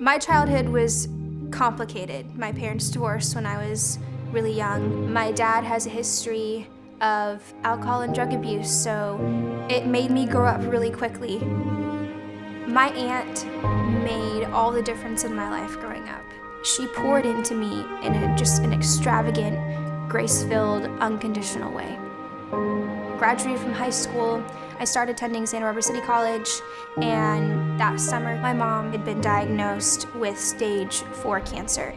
My childhood was complicated. My parents divorced when I was really young. My dad has a history of alcohol and drug abuse, so it made me grow up really quickly. My aunt made all the difference in my life growing up. She poured into me in just an extravagant, grace-filled, unconditional way. Graduated from high school, I started attending Santa Barbara City College, and that summer my mom had been diagnosed with stage 4 cancer.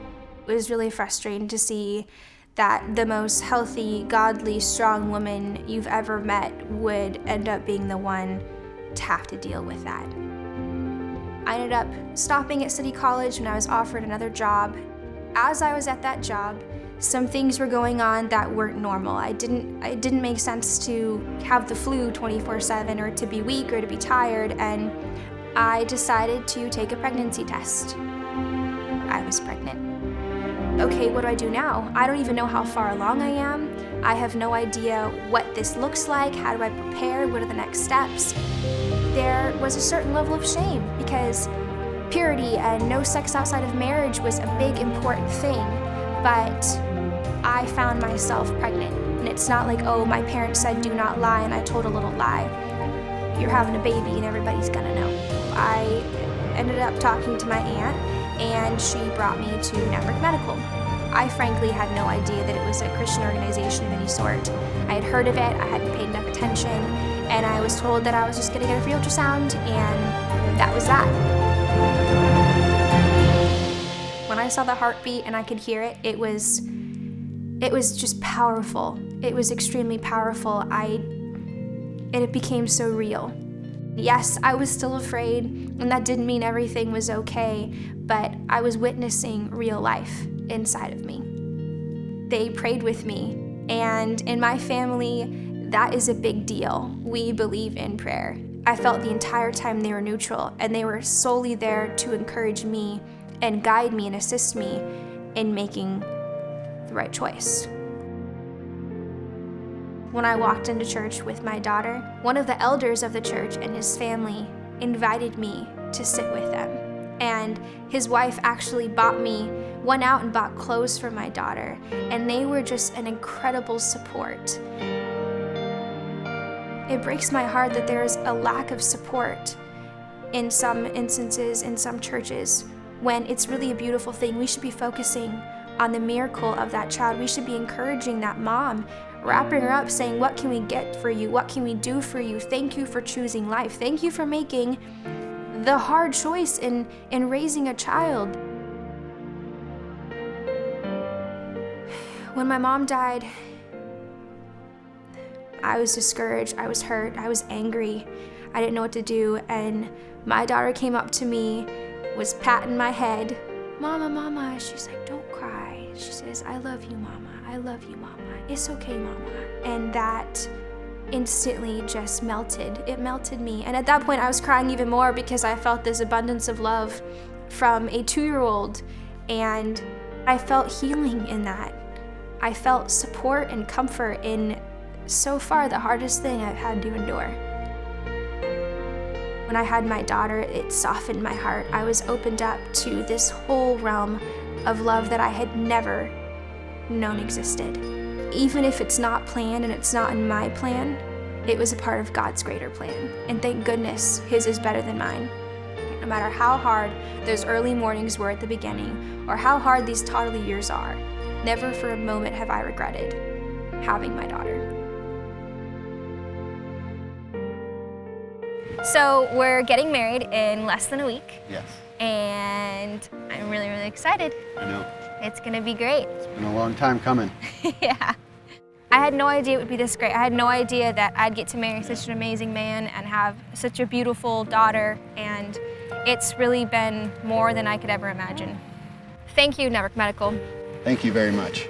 It was really frustrating to see that the most healthy, godly, strong woman you've ever met would end up being the one to have to deal with that. I ended up stopping at City College when I was offered another job. As I was at that job, some things were going on that weren't normal. It didn't make sense to have the flu 24/7 or to be weak or to be tired, and I decided to take a pregnancy test. I was pregnant. Okay, what do I do now? I don't even know how far along I am. I have no idea what this looks like. How do I prepare? What are the next steps? There was a certain level of shame because purity and no sex outside of marriage was a big, important thing. But I found myself pregnant. And it's not like, oh, my parents said do not lie and I told a little lie. You're having a baby and everybody's gonna know. I ended up talking to my aunt and she brought me to Network Medical. I frankly had no idea that it was a Christian organization of any sort. I had heard of it, I hadn't paid enough attention, and I was told that I was just gonna get a free ultrasound, and that was that. When I saw the heartbeat and I could hear it, it was just powerful. It was extremely powerful. It became so real. Yes, I was still afraid, and that didn't mean everything was okay, but I was witnessing real life inside of me. They prayed with me, and in my family, that is a big deal. We believe in prayer. I felt the entire time they were neutral, and they were solely there to encourage me and guide me and assist me in making the right choice. When I walked into church with my daughter, one of the elders of the church and his family invited me to sit with them. And his wife actually went out and bought clothes for my daughter, and they were just an incredible support. It breaks my heart that there's a lack of support in some instances, in some churches, when it's really a beautiful thing. We should be focusing on the miracle of that child. We should be encouraging that mom, wrapping her up, saying, what can we get for you? What can we do for you? Thank you for choosing life. Thank you for making the hard choice in raising a child. When my mom died, I was discouraged, I was hurt, I was angry. I didn't know what to do, and my daughter came up to me, was patting my head. Mama, mama, she's like, don't cry. She says, I love you, mama. I love you, mama. It's okay, mama. And that instantly just melted. It melted me. And at that point, I was crying even more because I felt this abundance of love from a 2-year-old, and I felt healing in that. I felt support and comfort in so far the hardest thing I've had to endure. When I had my daughter, it softened my heart. I was opened up to this whole realm of love that I had never known existed. Even if it's not planned and it's not in my plan, it was a part of God's greater plan. And thank goodness His is better than mine. No matter how hard those early mornings were at the beginning, or how hard these toddler years are, never for a moment have I regretted having my daughter. So we're getting married in less than a week. Yes. And I'm really, really excited. I know. It's gonna be great. It's been a long time coming. Yeah. I had no idea it would be this great. I had no idea that I'd get to marry such an amazing man and have such a beautiful daughter, and it's really been more than I could ever imagine. Thank you, Network Medical. Thank you very much.